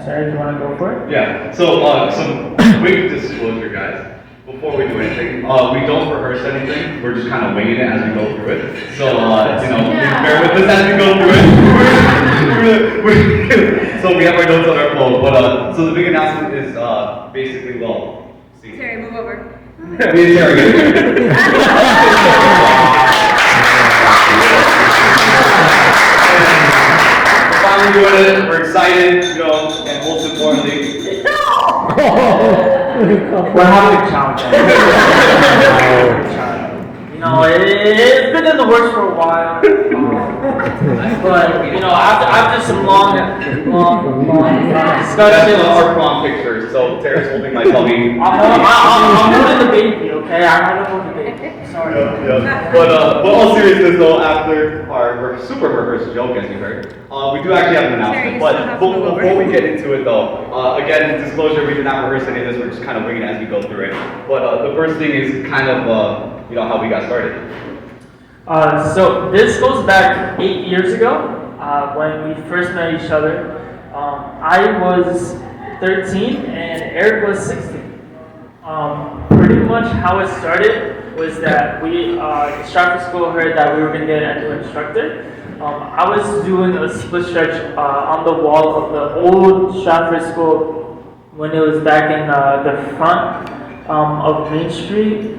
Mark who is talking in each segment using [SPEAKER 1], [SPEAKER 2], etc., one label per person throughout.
[SPEAKER 1] Sorry, do you want to go for it?
[SPEAKER 2] Yeah. So some quick disclosure, guys. Before we do anything, we don't rehearse anything. We're just kind of winging it as we go through it. So bear with us as we go through it. So we have our notes on our phone. But so the big announcement is basically, see.
[SPEAKER 3] Terry, move over.
[SPEAKER 2] Me and Terry. We're finally doing it. We're excited, and most importantly.
[SPEAKER 1] We're having a challenge. It's been in the works for a while. But after some long discussions.
[SPEAKER 2] Our prom pictures. So Terry's holding my tummy.
[SPEAKER 1] I'm holding the baby. Okay, I'm holding the baby. Sorry.
[SPEAKER 2] Yeah. But all seriousness though, after our super rehearsed joke, as you heard, we do actually have an announcement. But before we get into it though, again, disclosure, we did not rehearse any of this. We're just kind of winging it as we go through it. But the first thing is kind of how we got started.
[SPEAKER 1] So this goes back 8 years ago when we first met each other. I was 13 and Eric was 16. Pretty much how it started was that we, the Stratford school heard that we were going to get a new instructor. I was doing a split stretch on the wall of the old Stratford school when it was back in the front of Main Street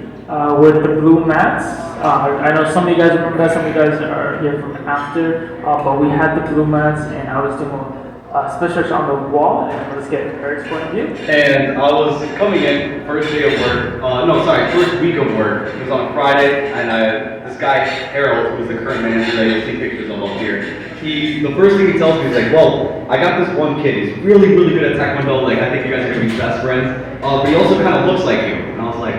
[SPEAKER 1] with the blue mats. I know some of you guys remember that, some of you guys are here from after, but we had the blue mats and I was doing split stretch on the wall, and let's get Eric's point of view.
[SPEAKER 2] And I was coming in first day of work, first week of work. It was on Friday, and this guy, Harold, who's the current manager that you see pictures of up here, the first thing he tells me is like, well, I got this one kid, he's really, really good at Tae Kwon Do, like I think you guys are gonna be best friends, but he also kind of looks like you. And I was like,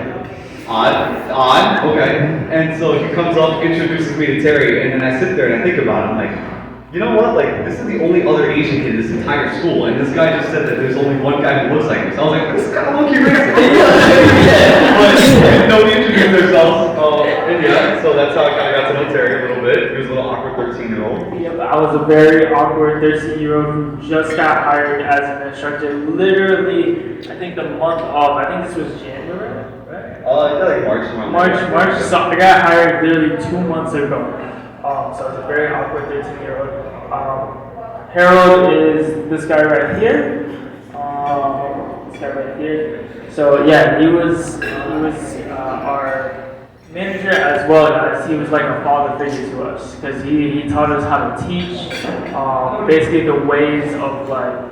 [SPEAKER 2] odd, okay. And so he comes up, introduces me to Terry, and then I sit there and I think about it, I'm like, you know what, like, this is the only other Asian kid in this entire school, and this guy just said that there's only one guy who looks like me. So I was like, this is kind of low-key racist. But nobody introduced themselves, so that's how I kind of got to know Terry a little bit. He was a little awkward 13-year-old.
[SPEAKER 1] Yep, I was a very awkward 13-year-old who just got hired as an instructor, literally, I think the month of, I think this was January, right?
[SPEAKER 2] Like
[SPEAKER 1] March, so I got hired literally 2 months ago. So it's a very awkward 13-year-old. Harold is this guy right here. So yeah, he was our manager as well as he was like a father figure to us because he taught us how to teach, basically the ways of like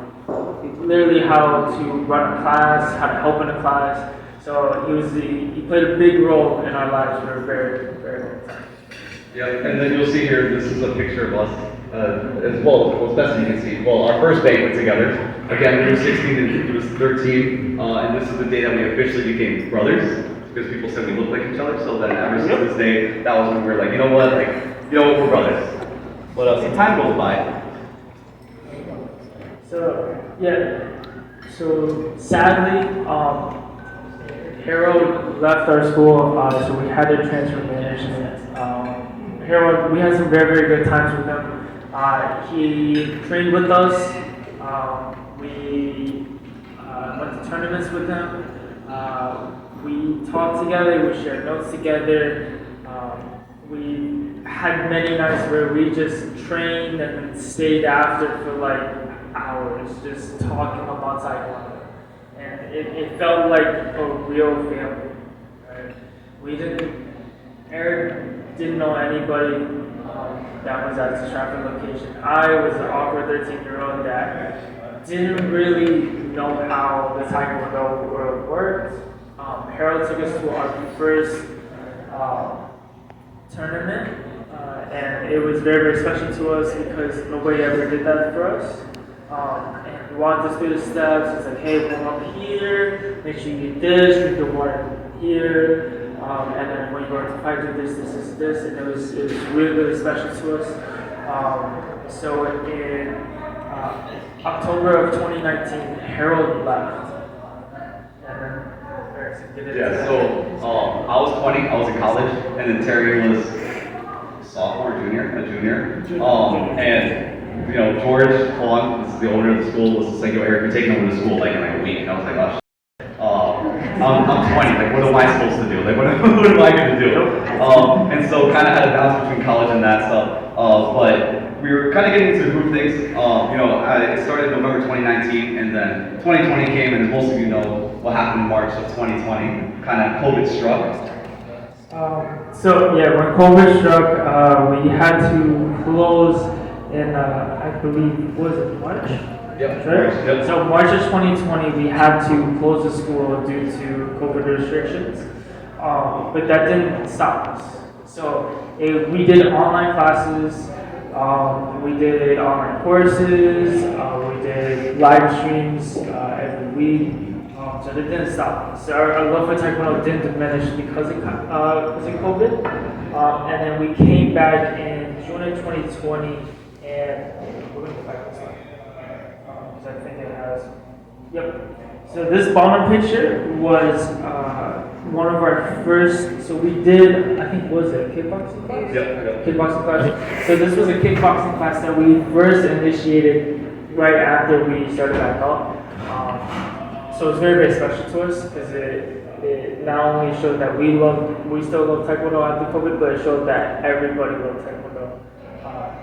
[SPEAKER 1] literally how to run a class, how to help in a class. So he played a big role in our lives for a very, very long time.
[SPEAKER 2] Yep, and then you'll see here, this is a picture of us, as well, as best as you can see. Well, our first banquet together. Again, we were 16 and he was 13, and this is the day that we officially became brothers, because people said we looked like each other, so then ever since this day, that was when we were like, you know what, we're brothers. But some time goes by.
[SPEAKER 1] So sadly, Harold left our school, so we had to transfer management. Harold, we had some very, very good times with him. He trained with us. We went to tournaments with him. We talked together. We shared notes together. We had many nights where we just trained and then stayed after for like hours, just talking about Taekwondo. And it felt like a real family. Right? Eric didn't know anybody that was at the Stratford location. I was an awkward 13-year-old that didn't really know how the Taekwondo world worked. Harold took us to our first tournament, and it was very, very special to us because nobody ever did that for us. And he walked us through the steps. It's like, hey, warm up here, make sure you do this, drink your water here. And then when you go into fight, do this, and it was really, really special to us. So in October of 2019, Harold left. And then
[SPEAKER 2] Yeah, so I was 20, I was in college, and then Terry was a junior. And George, Hwang, the this is the owner of the school, was just like, yo, Eric, you're taking over the school like in like a week. And I was like, oh, I'm 20, like what am I supposed to do? Like what am I gonna do? And so kind of had a balance between college and that stuff. But we were kind of getting into the group things. It started November 2019, and then 2020 came, and as most of you know, what happened in March of 2020, kind of COVID struck.
[SPEAKER 1] So yeah, when COVID struck, we had to close in, I believe, was it March?
[SPEAKER 2] Yep.
[SPEAKER 1] Right?
[SPEAKER 2] Yep.
[SPEAKER 1] So March of 2020, we had to close the school due to COVID restrictions, but that didn't stop us. So we did online classes, we did online courses, we did live streams every week. So that didn't stop us. So our love for Tae Kwon Do didn't diminish because of COVID. And then we came back in June of 2020, and we're going to go back to this slide. Because I think it has. Yep. So this bottom picture was one of our first. So we did, I think, was it kickboxing class?
[SPEAKER 2] Yep.
[SPEAKER 1] Kickboxing class. So this was a kickboxing class that we first initiated right after we started back up. So it's very, very special to us because it not only showed that we still love Tae Kwon Do after COVID, but it showed that everybody loved Tae Kwon Do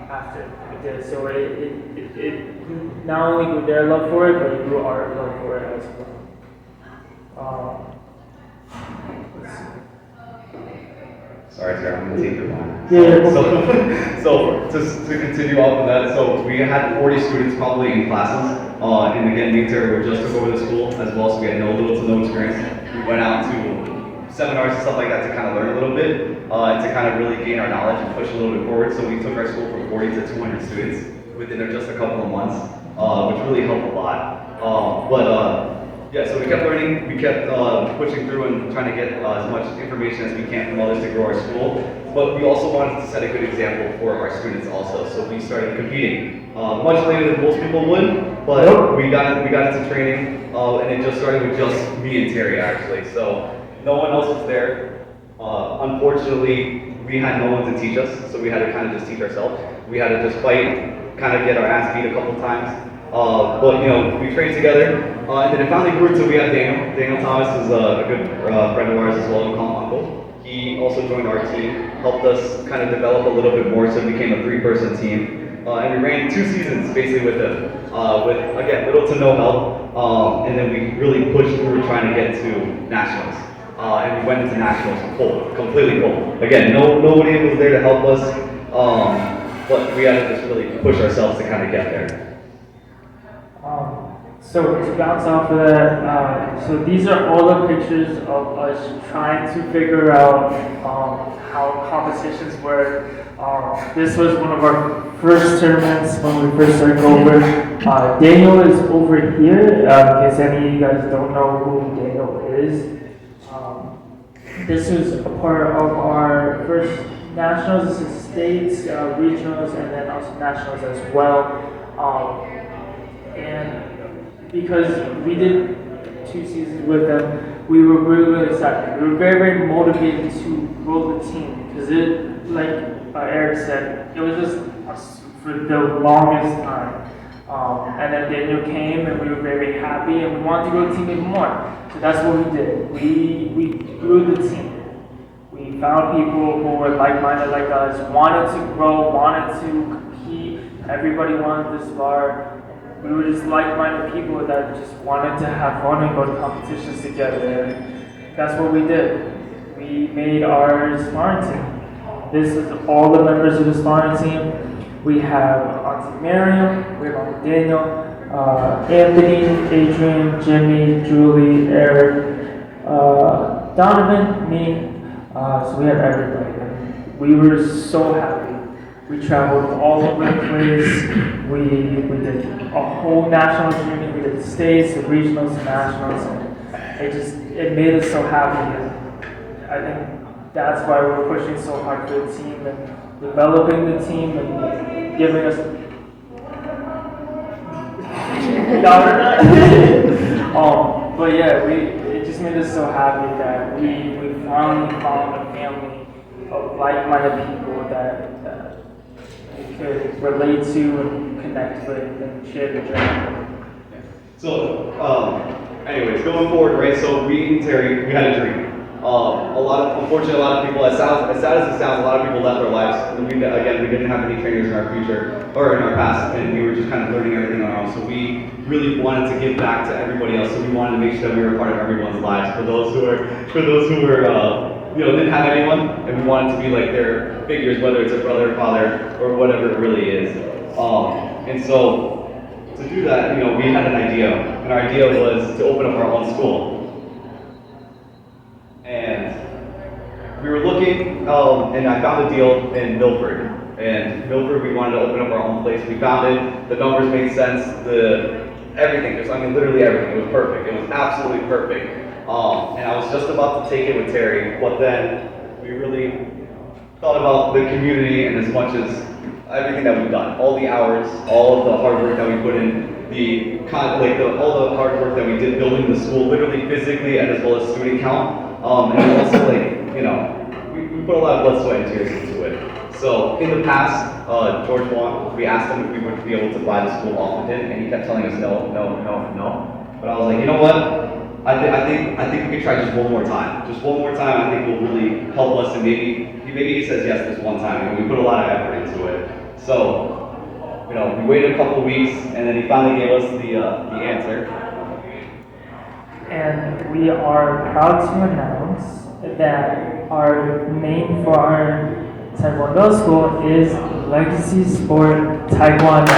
[SPEAKER 1] after we did. So it not only grew their love for it, but it grew our love for it as well. Let's see.
[SPEAKER 2] Sorry, Sarah, I'm gonna take your line.
[SPEAKER 1] Yeah.
[SPEAKER 2] So to continue off of that, so we had 40 students probably in classes. And again, me and Terry just took over the school as well, so we had little to no experience. We went out to seminars and stuff like that to kind of learn a little bit, to kind of really gain our knowledge and push a little bit forward. So we took our school from 40 to 200 students within just a couple of months, which really helped a lot. Yeah, so we kept learning, we kept pushing through and trying to get as much information as we can from others to grow our school. But we also wanted to set a good example for our students also. So we started competing much later than most people would, but we got into training, and it just started with just me and Terry actually. So no one else was there. Unfortunately, we had no one to teach us, so we had to kind of just teach ourselves. We had to just fight, kind of get our ass beat a couple times. But we trained together, and then it finally grew until we had Daniel. Daniel Thomas is a good friend of ours as well. We call him Uncle. He also joined our team, helped us kind of develop a little bit more, so it became a 3-person team. And we ran 2 seasons basically with him, with again little to no help. And then we really pushed through trying to get to nationals. And we went into nationals cold, completely cold. Again, nobody was there to help us, but we had to just really push ourselves to kind of get there.
[SPEAKER 1] So to bounce off of that, so these are all the pictures of us trying to figure out how competitions work. This was one of our first tournaments when we first started over. Daniel is over here, in case any of you guys don't know who Daniel is. This was a part of our first nationals. This is states, regionals, and then also nationals as well. And because we did 2 seasons with them, we were really, really excited. We were very, very motivated to grow the team because like Eric said, it was just us for the longest time. And then Daniel came, and we were very, very happy, and we wanted to grow the team even more. So that's what we did. We grew the team. We found people who were like-minded like us, wanted to grow, wanted to compete. Everybody wanted to spar. We were just like-minded people that just wanted to have fun and go to competitions together. And that's what we did. We made our sparring team. This is all the members of the sparring team. We have Auntie Miriam, we have Uncle Daniel, Anthony, Adrian, Jimmy, Julie, Eric, Donovan, me. So we have everybody. And we were so happy. We traveled all over the place. We did a whole national journey. We did the states, the regionals, the nationals, and it made us so happy. And I think that's why we're pushing so hard for the team and developing the team and giving us. But yeah, it just made us so happy that we finally found a family of like-minded people that we could relate to and connect with and share the journey.
[SPEAKER 2] So, anyways, going forward, right? So we and Terry, we had a dream. Unfortunately, a lot of people, as sad as it sounds, a lot of people left their lives. We didn't have any trainers in our future or in our past, and we were just kind of learning everything on our own. So we really wanted to give back to everybody else. So we wanted to make sure that we were a part of everyone's lives. For those who were, didn't have anyone, and we wanted to be like their figures, whether it's a brother, father, or whatever it really is. And so to do that, we had an idea, and our idea was to open up our own school. And we were looking, and I found a deal in Milford. And Milford, we wanted to open up our own place. We found it. The numbers made sense. Everything, literally everything. It was perfect. It was absolutely perfect. And I was just about to take it with Terry, but then we really thought about the community and as much as everything that we've done, all the hours, all of the hard work that we put in, all the hard work that we did building the school, literally physically and as well as student count. And also we put a lot of blood, sweat, and tears into it. So in the past, George Hwang, we asked him if we would be able to buy the school off of him, and he kept telling us no. But I was like, you know what? I think we could try just one more time. Just one more time, I think will really help us, and maybe he says yes this one time, and we put a lot of effort into it. So, we waited a couple weeks, and then he finally gave us the answer.
[SPEAKER 1] And we are proud to announce that our name for our Tae Kwon Do school is Legacy Sport Tae Kwon Do.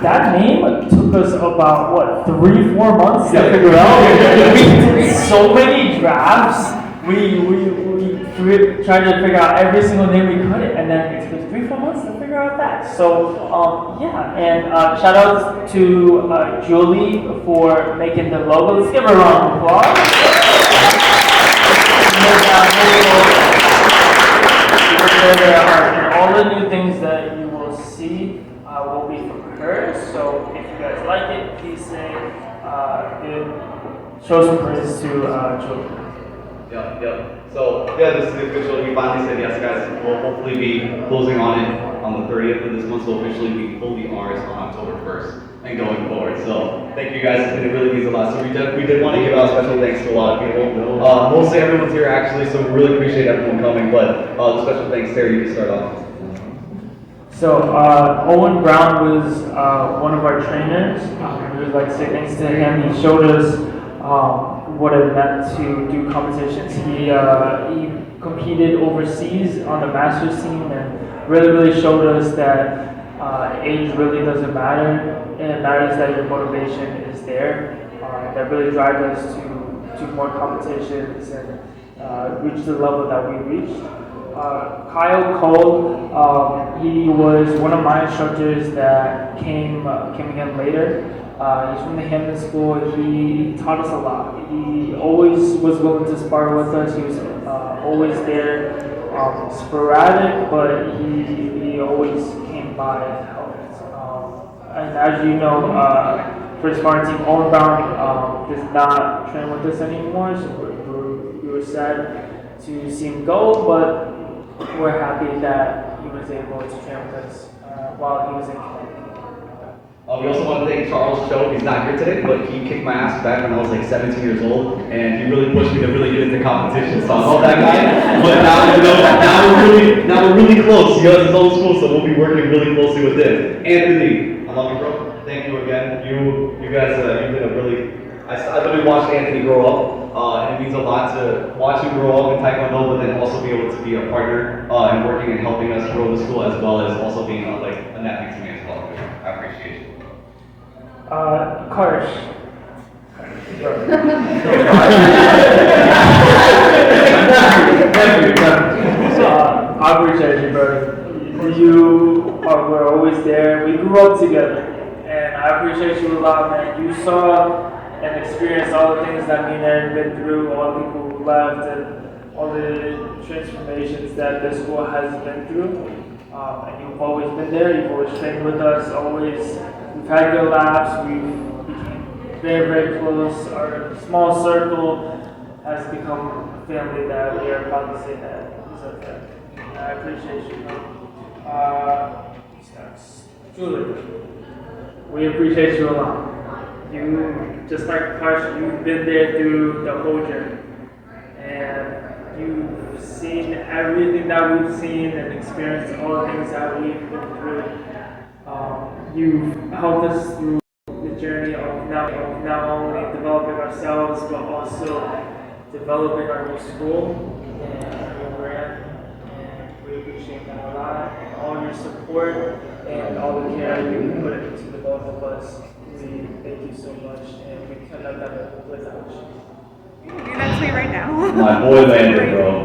[SPEAKER 1] That name took us about 3-4 months to figure out. We did so many drafts. We tried to figure out every single name we could, and then it took 3-4 months to figure out that. So and shout out to Julie for making the logo. Let's give her a round of applause. And all the new things that you will see will be from her. So if you guys like it, please show some praise to Julie.
[SPEAKER 2] Yep. So this is official. We finally said yes, guys. We'll hopefully be closing on it on the 30th of this month. So officially be fully ours on October 1st and going forward. So thank you guys, and it really means a lot. So we did want to give out special thanks to a lot of people. Mostly everyone's here actually, so we really appreciate everyone coming. But the special thanks, Terry, you can start off.
[SPEAKER 1] So Owen Brown was one of our trainers. We would like to say thanks to him. He showed us what it meant to do competitions. He competed overseas on the masters team and really showed us that age really doesn't matter. It matters that your motivation is there. That really drives us to do more competitions and reach the level that we reached. Kyle Cole, he was one of my instructors that came again later. He's from the Hampton School. He taught us a lot. He always was willing to spar with us. He was always there, sporadic, but he always came by and helped. And as you know, for the sparring team, Owen Brown does not train with us anymore, so we were sad to see him go, but we're happy that he was able to train with us while he was in camp.
[SPEAKER 2] We also want to thank Charles Cho. He's not here today, but he kicked my ass back when I was like 17 years old, and he really pushed me to really get into competition. So I love that guy. But now we're really close. He has his own school, so we'll be working really closely with him. Anthony, I love you, bro. Thank you again. You guys, you've been a really. I literally watched Anthony grow up, and it means a lot to watch him grow up in Taekwondo, but then also be able to be a partner and working and helping us grow the school, as well as also being like a nephew to me as well. I appreciate you.
[SPEAKER 1] Karsh. I appreciate you, brother. You were always there. We grew up together, and I appreciate you a lot, man. You saw and experienced all the things that me and Aaron been through, all the people who left, and all the transformations that the school has been through. And you've always been there. You've always trained with us, always we've had good laughs, we've become very, very close. Our small circle has become a family that we are proud to say that is our family. I appreciate you. Julie, we appreciate you a lot. You, just like Karsh, you've been there through the whole journey. And you've seen everything that we've seen and experienced all the things that we've been through. You've helped us through the journey of not only developing ourselves, but also developing our new school and our new brand. And we appreciate that a lot. And all your support and all the care you put into the both of us. We thank you so much, and we couldn't have done it without you.
[SPEAKER 3] Do that to me right now.
[SPEAKER 2] My boy Landon, bro.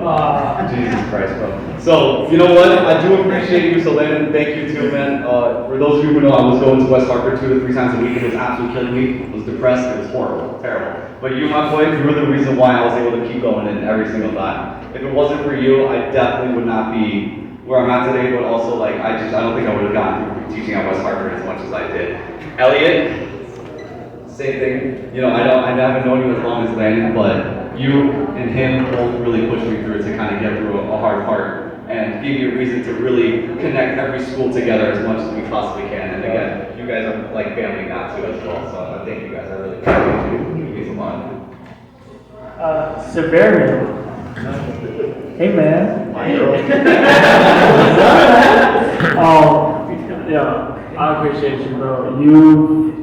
[SPEAKER 2] Jesus Christ, bro. So, you know what? I do appreciate you, so Landon, thank you too, man. For those of you who know, I was going to West Hartford 2 to 3 times a week. It was absolutely killing me. I was depressed. It was horrible, terrible. But you, my boy, you were the reason why I was able to keep going in every single time. If it wasn't for you, I definitely would not be where I'm at today, but also, like, I don't think I would have gotten through teaching at West Hartford as much as I did. Elliot, same thing. You know, I haven't known you as long as Landon, but you and him both really pushed me through to kind of get through a hard part and give me a reason to really connect every school together as much as we possibly can. And again, you guys are like family now too as well. So I thank you guys. I really appreciate you. It means a lot.
[SPEAKER 1] Severio. Hey man.
[SPEAKER 2] My girl.
[SPEAKER 1] Yeah, I appreciate you, bro. You've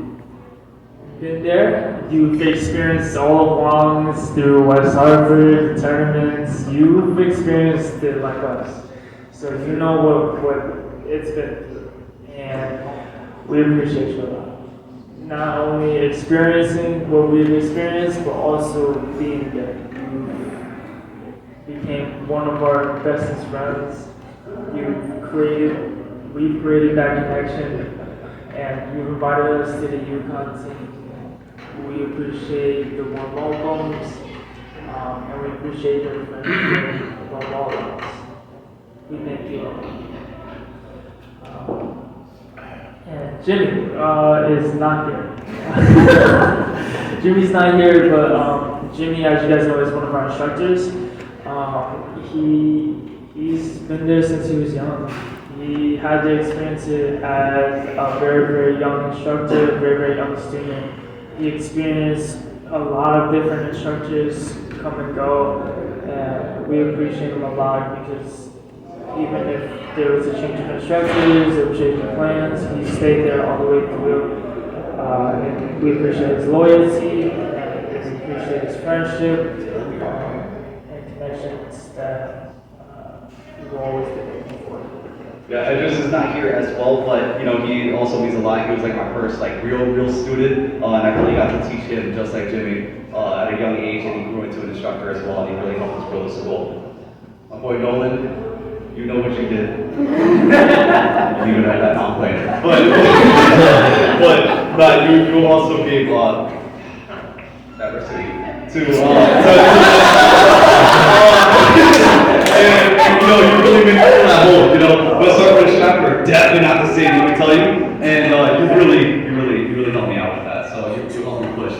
[SPEAKER 1] been there. You've experienced all of Hwang's through West Hartford tournaments. You've experienced it like us, so you know what it's been through, and we appreciate you a lot. Not only experiencing what we've experienced, but also being there. You became one of our bestest friends. We've created that connection, and you've invited us to the UConn team. We appreciate the warm welcomes, and we appreciate your friendship above all else. We thank you all. And Jimmy is not here. Jimmy's not here, but Jimmy, as you guys know, is one of our instructors. He's been there since he was young. He had to experience it as a very, very young instructor, very, very young student. He experienced a lot of different instructors come and go, and we appreciate him a lot because even if there was a change in instructors or change in plans, he stayed there all the way through. And we appreciate his loyalty, and we appreciate his friendship and connections that we've always been looking for.
[SPEAKER 2] Yeah, Idris is not here as well, but you know, he also means a lot. He was like my first like real student, and I really got to teach him just like Jimmy at a young age, and he grew into an instructor as well, and he really helped us grow the school. My boy Nolan, you know what you did. Leave it at that, I'm playing. But you also gave diversity to and you know, you really made that whole, you know, West Hartford and Stratford are definitely not the same, let me tell you. And you really helped me out with that. So you helped me push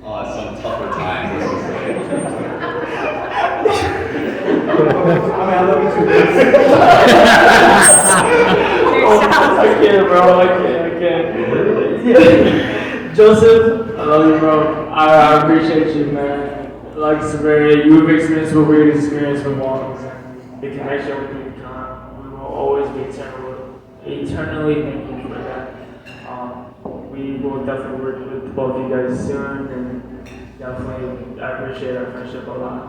[SPEAKER 2] some tougher times.
[SPEAKER 1] I love you too. I can't, bro. I can't. Joseph, I love you, bro. I appreciate you, man. Like Severia, you've experienced what we've experienced with Hwang's. The connection with you, John. We will always be eternally thankful for that. We will definitely work with both of you guys soon, and definitely I appreciate our friendship a lot.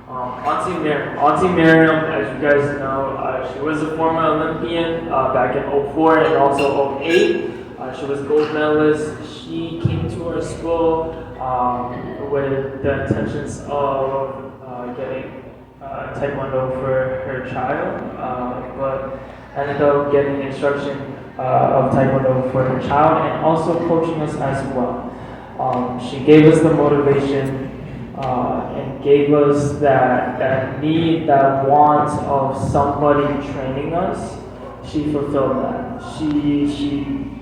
[SPEAKER 1] Auntie Miriam, as you guys know, she was a former Olympian back in 2004 and also 2008. She was gold medalist. She came to our school with the intentions of getting Tae Kwon Do for her child, but ended up getting instruction of Tae Kwon Do for her child and also coaching us as well. She gave us the motivation and gave us that need, that want of somebody training us. she fulfilled that. She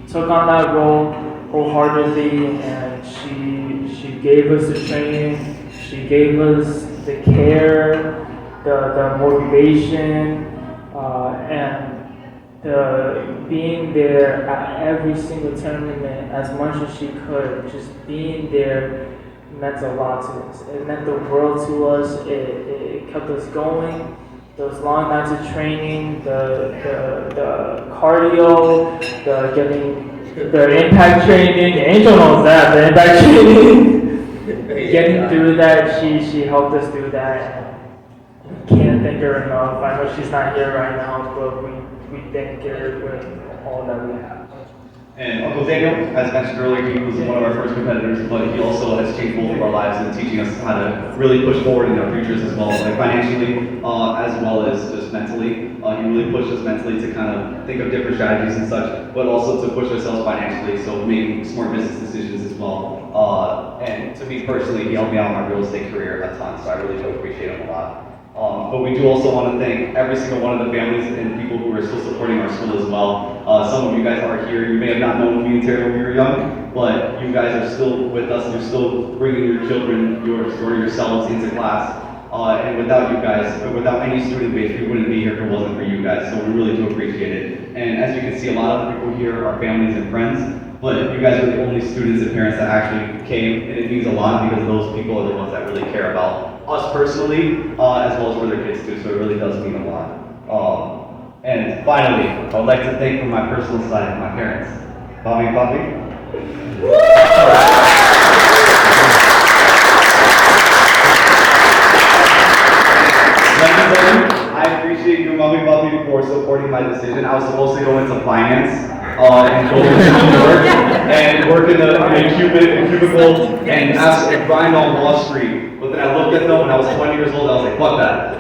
[SPEAKER 1] took on that role wholeheartedly, and she gave us the training, she gave us the care, the motivation, and the being there at every single tournament as much as she could. Just being there meant a lot to us. It meant the world to us. It kept us going. Those long nights of training, the cardio, the getting the impact training. Angel knows that, the impact training. Getting through that, she helped us do that. We can't thank her enough. I know she's not here right now, but we thank her with all that we have.
[SPEAKER 2] And Uncle Daniel, as mentioned earlier, he was one of our first competitors, but he also has changed both of our lives and teaching us how to really push forward in our futures as well, like financially, as well as just mentally. He really pushed us mentally to kind of think of different strategies and such, but also to push ourselves financially, so making smart business decisions as well. And to me personally, he helped me out in my real estate career a ton, so I really do appreciate him a lot. But we do also want to thank every single one of the families and people who are still supporting our school as well. Some of you guys are here. You may have not known me and Terry when we were young, but you guys are still with us. You're still bringing your children, or yourselves into class. And without you guys, without any student base, we wouldn't be here if it wasn't for you guys. So we really do appreciate it. And as you can see, a lot of the people here are families and friends. But you guys are the only students and parents that actually came, and it means a lot because those people are the ones that really care about us personally, as well as for their kids too, so it really does mean a lot. And finally, I would like to thank from my personal side, my parents. Mommy and Papi. I appreciate you, Mommy and Papi, for supporting my decision. I was supposed to go into finance, and go into work, and work in a cubicle, and grind on Wall Street. But then I looked at them when I was 20 years old, I was like, fuck that.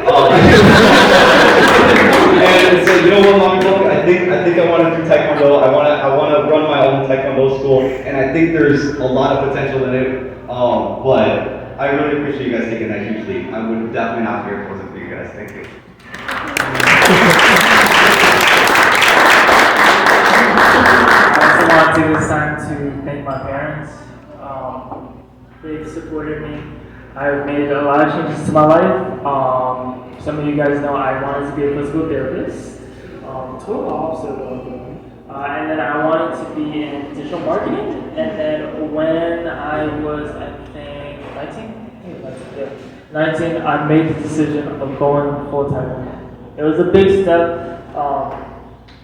[SPEAKER 2] And so, you know what, Mommy, I think I want to do Taekwondo. I want to run my own Taekwondo school, and I think there's a lot of potential in it. But I really appreciate you guys taking that huge leap. I would definitely not be here if it wasn't for you guys. Thank you.
[SPEAKER 1] I also want to take this time to thank my parents. They've supported me. I've made a lot of changes to my life. Some of you guys know I wanted to be a physical therapist. Total opposite of what I'm doing. And then I wanted to be in digital marketing. And then when I was, I think, 19, I made the decision of going full-time. It was a big step.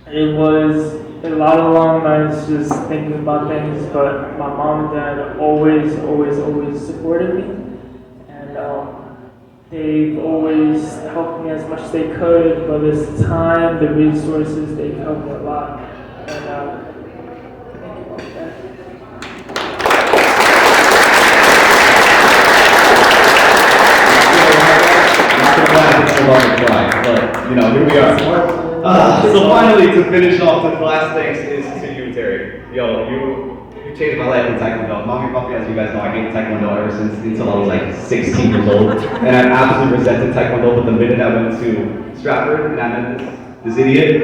[SPEAKER 1] It was a lot of long nights just thinking about things, but my mom and dad always supported me. And they've always helped me as much as they could, whether it's the time, the resources, they've helped me a lot. And thank you, Mom and Dad.
[SPEAKER 2] But, you know, here we are. So finally, to finish off, the last thanks is to you, Terry. Yo, you changed my life in Taekwondo. Mommy and Papi, as you guys know, I hated Taekwondo ever since until I was like 16 years old. And I absolutely resented Taekwondo, but the minute I went to Stratford and I met this idiot,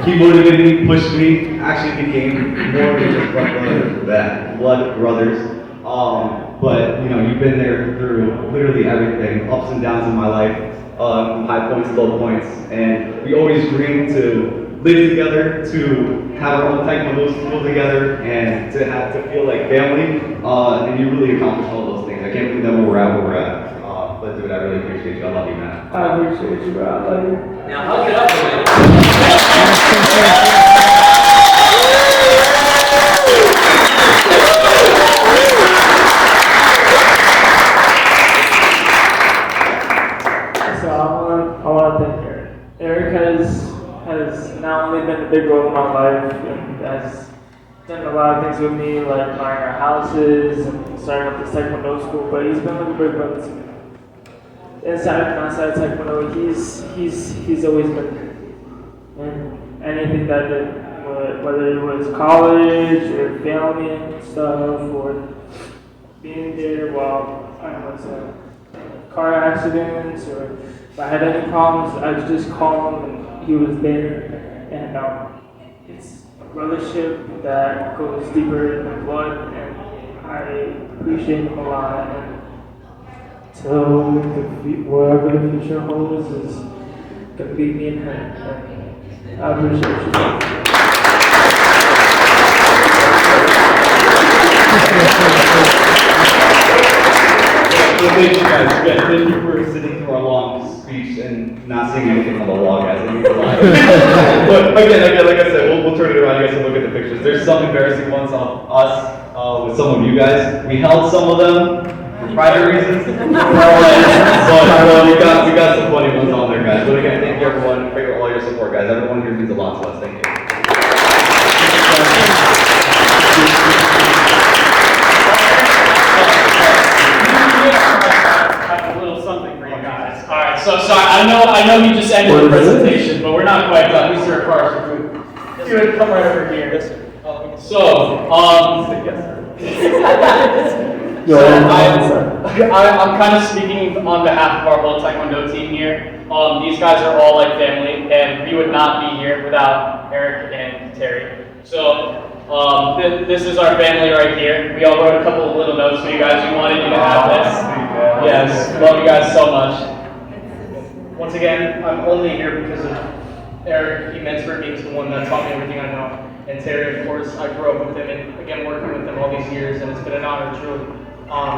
[SPEAKER 2] he motivated me, pushed me, actually became more than just blood brothers. But you know, you've been there through literally everything, ups and downs in my life, high points, low points, and we always dreamed to live together, to have our own Taekwondo school together, and to feel like family. And you really accomplished all those things. I can't believe that we're at. But dude, I really appreciate you. I love you, man.
[SPEAKER 1] I appreciate you, bro. I love you.
[SPEAKER 4] Now hug it up for me.
[SPEAKER 1] So I want to thank Eric. Eric has not only been a big role in my life and has done a lot of things with me, like buying our houses and starting up this Taekwondo school, but he's been like a big brother to me. Inside and outside Taekwondo, he's always been there. And anything that I did, whether it was college or family and stuff, or being there while I was car accidents, or if I had any problems, I would just call him and he was there. and it's a brothership that goes deeper than blood, and I appreciate him a lot. And till wherever the future holds is gonna be me and him. And I appreciate you.
[SPEAKER 2] Well, thank you guys. Again, thank you for sitting through our long speech and not seeing anything on the wall, guys. But again, like I said, we'll turn it around. You guys can look at the pictures. There's some embarrassing ones of us with some of you guys. We held some of them for private reasons. But we got some funny ones on there, guys. But again, thank you everyone for all your support, guys. Everyone here means a lot to us. Thank you.
[SPEAKER 4] Alright, so I know you just ended the presentation, but we're not quite done. We serve cars for food. You would come right over here. So, I'm kind of speaking on behalf of our whole Tae Kwon Do team here. These guys are all like family, and we would not be here without Eric and Terry. So, this is our family right here. We all wrote a couple of little notes for you guys. We wanted you to have this. Yes, love you guys so much. Once again, I'm only here because of Eric. He mentored me. He's the one that taught me everything I know. And Terry, of course, I grew up with him and again working with him all these years, and it's been an honor, truly.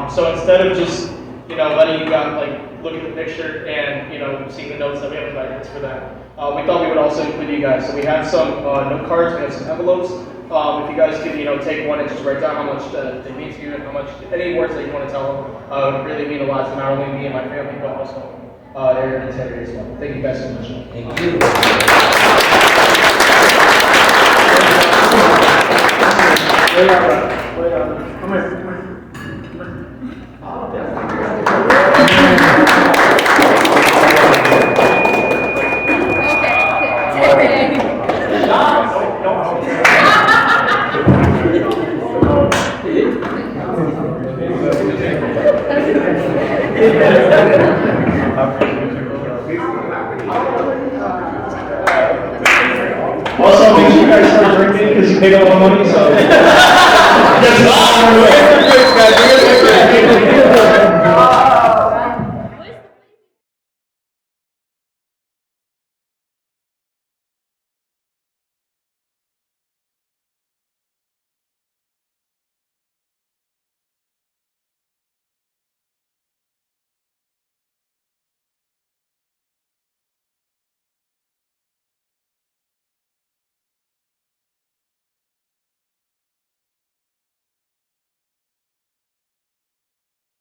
[SPEAKER 4] So instead of just letting you guys look at the picture and seeing the notes that we have invited for that, we thought we would also include you guys. So we have some note cards, we have some envelopes. If you guys could take one and just write down how much they mean to you and how much any words that you want to tell them would really mean a lot to not only me and my family, but also Aaron and Terry as well. Thank you guys so much. Thank you.
[SPEAKER 1] Wait on. Come here.
[SPEAKER 4] Also, make sure you guys start drinking because you paid all the money, so.